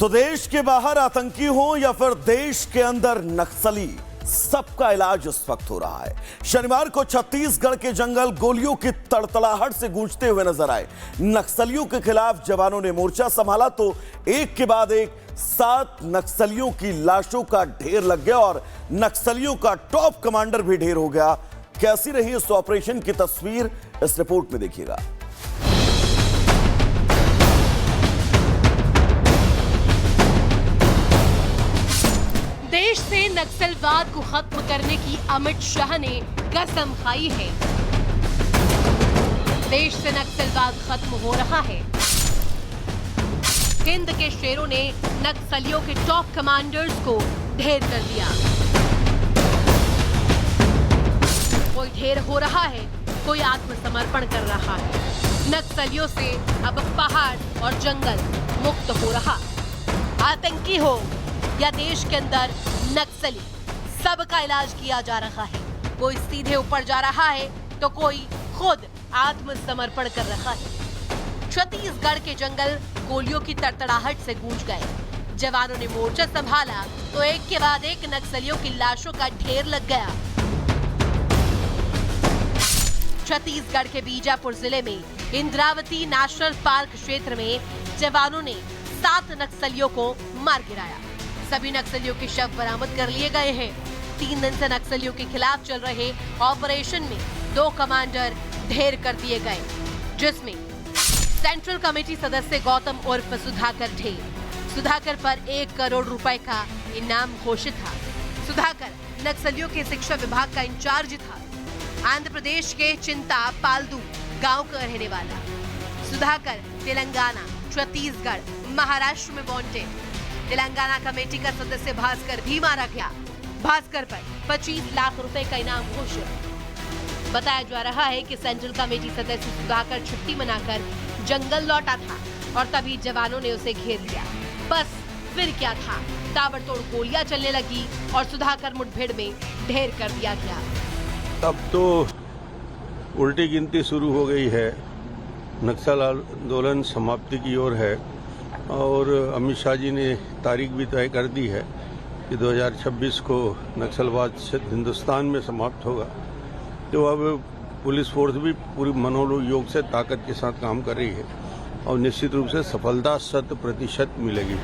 तो देश के बाहर आतंकी हो या फिर देश के अंदर नक्सली, सबका इलाज इस वक्त हो रहा है। शनिवार को छत्तीसगढ़ के जंगल गोलियों की तड़तड़ाहट से गूंजते हुए नजर आए। नक्सलियों के खिलाफ जवानों ने मोर्चा संभाला तो एक के बाद एक 7 नक्सलियों की लाशों का ढेर लग गया और नक्सलियों का टॉप कमांडर भी ढेर हो गया। कैसी रही इस ऑपरेशन की तस्वीर इस रिपोर्ट में देखिएगा। देश से नक्सलवाद को खत्म करने की अमित शाह ने कसम खाई है। देश से नक्सलवाद खत्म हो रहा है। हिंद के शेरों ने नक्सलियों के टॉप कमांडर्स को ढेर कर दिया। कोई ढेर हो रहा है, कोई आत्मसमर्पण कर रहा है। नक्सलियों से अब पहाड़ और जंगल मुक्त हो रहा। आतंकी हो या देश के अंदर नक्सली, सबका इलाज किया जा रहा है। कोई सीधे ऊपर जा रहा है तो कोई खुद आत्मसमर्पण कर रहा है। छत्तीसगढ़ के जंगल गोलियों की तड़तड़ाहट से गूंज गए। जवानों ने मोर्चा संभाला तो एक के बाद एक नक्सलियों की लाशों का ढेर लग गया। छत्तीसगढ़ के बीजापुर जिले में इंद्रावती नेशनल पार्क क्षेत्र में जवानों ने 7 नक्सलियों को मार गिराया। सभी नक्सलियों के शव बरामद कर लिए गए हैं। 3 दिन से नक्सलियों के खिलाफ चल रहे ऑपरेशन में 2 कमांडर ढेर कर दिए गए, जिसमें सेंट्रल कमेटी सदस्य गौतम उर्फ सुधाकर ढेर। सुधाकर पर 1 करोड़ रुपए का इनाम घोषित था। सुधाकर नक्सलियों के शिक्षा विभाग का इंचार्ज था। आंध्र प्रदेश के चिंता पालदू गांव का रहने वाला सुधाकर तेलंगाना, छत्तीसगढ़, महाराष्ट्र में वांटेड। तेलंगाना कमेटी का सदस्य भास्कर भी मारा गया। भास्कर पर 25 लाख रुपए का इनाम घोषित। बताया जा रहा है कि सेंट्रल कमेटी सदस्य सुधाकर छुट्टी मनाकर जंगल लौटा था और तभी जवानों ने उसे घेर लिया। बस फिर क्या था, ताबड़तोड़ गोलियां चलने लगी और सुधाकर मुठभेड़ में ढेर कर दिया गया। अब तो उल्टी गिनती शुरू हो गई है। नक्सल आंदोलन समाप्ति की ओर है और अमित शाह जी ने तारीख भी तय कर दी है कि 2026 को नक्सलवाद हिंदुस्तान में समाप्त होगा। तो अब पुलिस फोर्स भी पूरी मनोयोग से ताकत के साथ काम कर रही है और निश्चित रूप से सफलता 100% मिलेगी।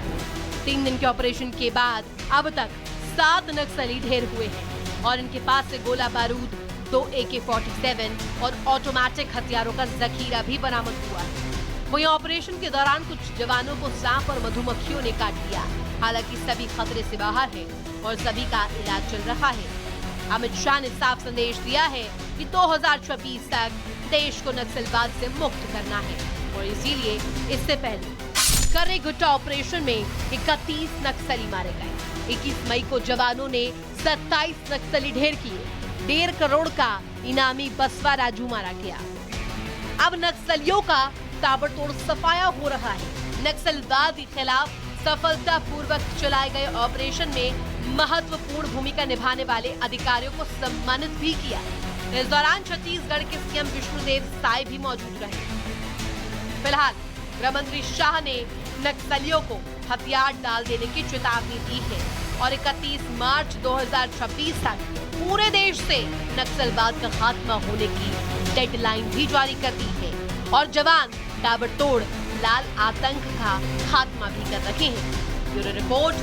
3 दिन के ऑपरेशन के बाद अब तक 7 नक्सली ढेर हुए हैं और इनके पास से गोला बारूद, 2 AK-47 और ऑटोमेटिक हथियारों का जखीरा भी बरामद हुआ है। वहीं ऑपरेशन के दौरान कुछ जवानों को सांप और मधुमक्खियों ने काट लिया। हालांकि सभी खतरे से बाहर हैं और सभी का इलाज चल रहा है। अमित शाह ने साफ संदेश दिया है कि 2026 तक देश को नक्सलवाद से मुक्त करना है और इसीलिए इससे पहले कर्रे गुट्टा ऑपरेशन में 31 नक्सली मारे गए। 21 मई को जवानों ने 27 नक्सली ढेर किए। 1.5 करोड़ का इनामी बसवा राजू मारा गया। अब नक्सलियों का ताबड़तोड़ सफाया हो रहा है। नक्सलवाद के खिलाफ सफलतापूर्वक चलाए गए ऑपरेशन में महत्वपूर्ण भूमिका निभाने वाले अधिकारियों को सम्मानित भी किया। इस दौरान छत्तीसगढ़ के सीएम विष्णुदेव साय भी मौजूद रहे। फिलहाल गृह मंत्री शाह ने नक्सलियों को हथियार डाल देने की चेतावनी दी है और 31 मार्च 2026 तक पूरे देश से नक्सलवाद का खात्मा होने की डेडलाइन भी जारी कर दी है और जवान ताबड़तोड़ लाल आतंक का खात्मा भी कर रहे हैं। Bureau report,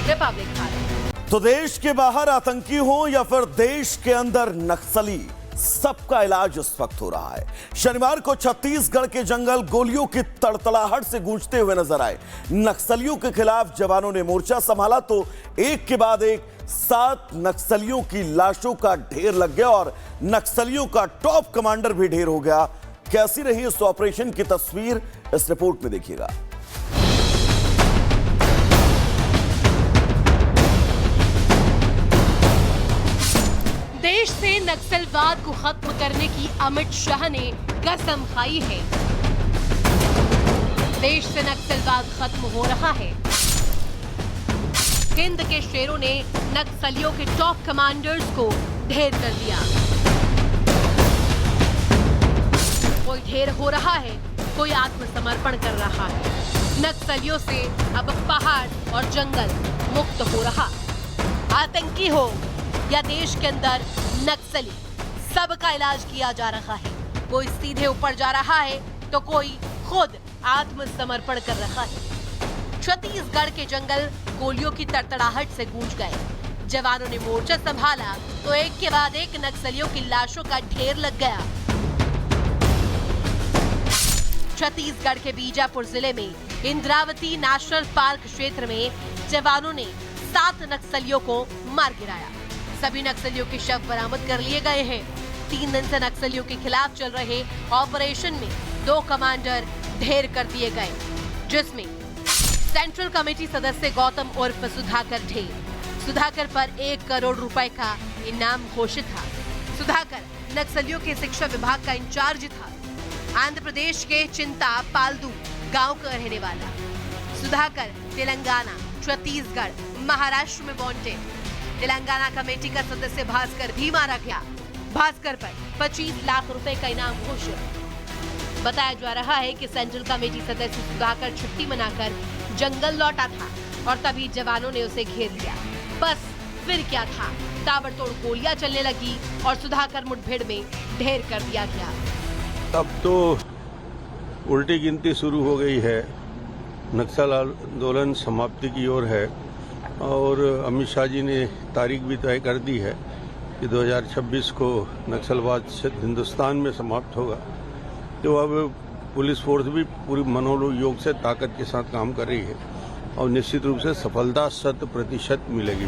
Republic Bharat. तो देश के बाहर आतंकी हो या फिर देश के अंदर नक्सली, सबका इलाज इस वक्त हो रहा है। शनिवार को छत्तीसगढ़ के जंगल गोलियों की तड़तड़ाहट से गूंजते हुए नजर आए। नक्सलियों के खिलाफ जवानों ने मोर्चा संभाला तो एक के बाद एक 7 नक्सलियों की लाशों का ढेर लग गया और नक्सलियों का टॉप कमांडर भी ढेर हो गया। कैसी रही इस ऑपरेशन की तस्वीर इस रिपोर्ट में देखिएगा। देश से नक्सलवाद को खत्म करने की अमित शाह ने कसम खाई है। देश से नक्सलवाद खत्म हो रहा है। हिंद के शेरों ने नक्सलियों के टॉप कमांडर्स को ढेर कर दिया। कोई ढेर हो रहा है, कोई आत्मसमर्पण कर रहा है। नक्सलियों से अब पहाड़ और जंगल मुक्त हो रहा। आतंकी हो या देश के अंदर नक्सली, सबका इलाज किया जा रहा है। कोई सीधे ऊपर जा रहा है तो कोई खुद आत्मसमर्पण कर रहा है। छत्तीसगढ़ के जंगल गोलियों की तड़तड़ाहट से गूंज गए। जवानों ने मोर्चा संभाला तो एक के बाद एक नक्सलियों की लाशों का ढेर लग गया। छत्तीसगढ़ के बीजापुर जिले में इंद्रावती नेशनल पार्क क्षेत्र में जवानों ने 7 नक्सलियों को मार गिराया। सभी नक्सलियों के शव बरामद कर लिए गए हैं। 3 दिन से नक्सलियों के खिलाफ चल रहे ऑपरेशन में 2 कमांडर ढेर कर दिए गए, जिसमें सेंट्रल कमेटी सदस्य गौतम उर्फ सुधाकर ढेर। सुधाकर पर 1 करोड़ रुपए का इनाम घोषित था। सुधाकर नक्सलियों के शिक्षा विभाग का इंचार्ज था। आंध्र प्रदेश के चिंता पालदू गांव का रहने वाला सुधाकर तेलंगाना, छत्तीसगढ़, महाराष्ट्र में वांटेड। तेलंगाना कमेटी का सदस्य भास्कर भी मारा गया। भास्कर पर 25 लाख रुपए का इनाम घोषित। बताया जा रहा है कि सेंट्रल कमेटी सदस्य सुधाकर छुट्टी मनाकर जंगल लौटा था और तभी जवानों ने उसे घेर लिया। बस फिर क्या था, ताबड़तोड़ गोलियां चलने लगी और सुधाकर मुठभेड़ में ढेर कर दिया गया। अब तो उल्टी गिनती शुरू हो गई है। नक्सल आंदोलन समाप्ति की ओर है और अमित शाह जी ने तारीख भी तय कर दी है कि 2026 को नक्सलवाद हिंदुस्तान में समाप्त होगा। तो अब पुलिस फोर्स भी पूरी मनोयोग से ताकत के साथ काम कर रही है और निश्चित रूप से सफलता 100% मिलेगी।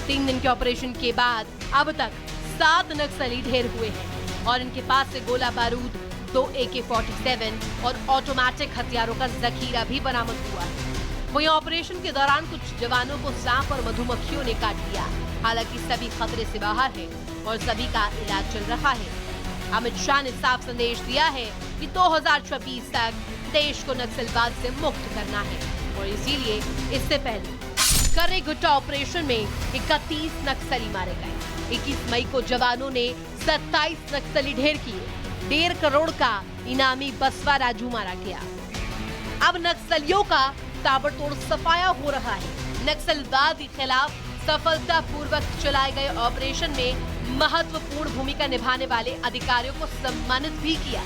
3 दिन के ऑपरेशन के बाद अब तक 7 नक्सली ढेर हुए हैं और इनके पास से गोला बारूद, 2 AK-47 और ऑटोमेटिक हथियारों का जखीरा भी बरामद हुआ है। वहीं ऑपरेशन के दौरान कुछ जवानों को सांप और मधुमक्खियों ने काट लिया। हालांकि सभी खतरे से बाहर हैं और सभी का इलाज चल रहा है। अमित शाह ने साफ संदेश दिया है कि 2026 तक देश को नक्सलवाद से मुक्त करना है और इसीलिए इससे पहले कर्रेगुट्टा ऑपरेशन में 31 नक्सली मारे गए। 21 मई को जवानों ने 27 नक्सली ढेर किए। 1.5 करोड़ का इनामी बसवा राजू मारा गया। अब नक्सलियों का ताबड़तोड़ सफाया हो रहा है। नक्सलवाद के खिलाफ सफलतापूर्वक चलाए गए ऑपरेशन में महत्वपूर्ण भूमिका निभाने वाले अधिकारियों को सम्मानित भी किया।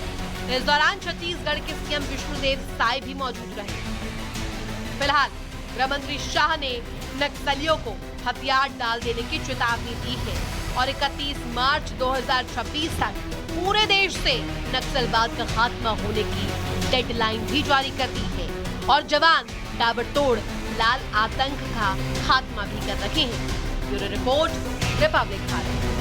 इस दौरान छत्तीसगढ़ के सीएम विष्णुदेव साय भी मौजूद रहे। फिलहाल गृह मंत्री शाह ने नक्सलियों को हथियार डाल देने की चेतावनी दी है और 31 मार्च 2026 तक पूरे देश से नक्सलवाद का खात्मा होने की डेडलाइन भी जारी कर दी है और जवान ताबड़तोड़ लाल आतंक का खात्मा भी कर रहे हैं। Bureau report, Republic Bharat.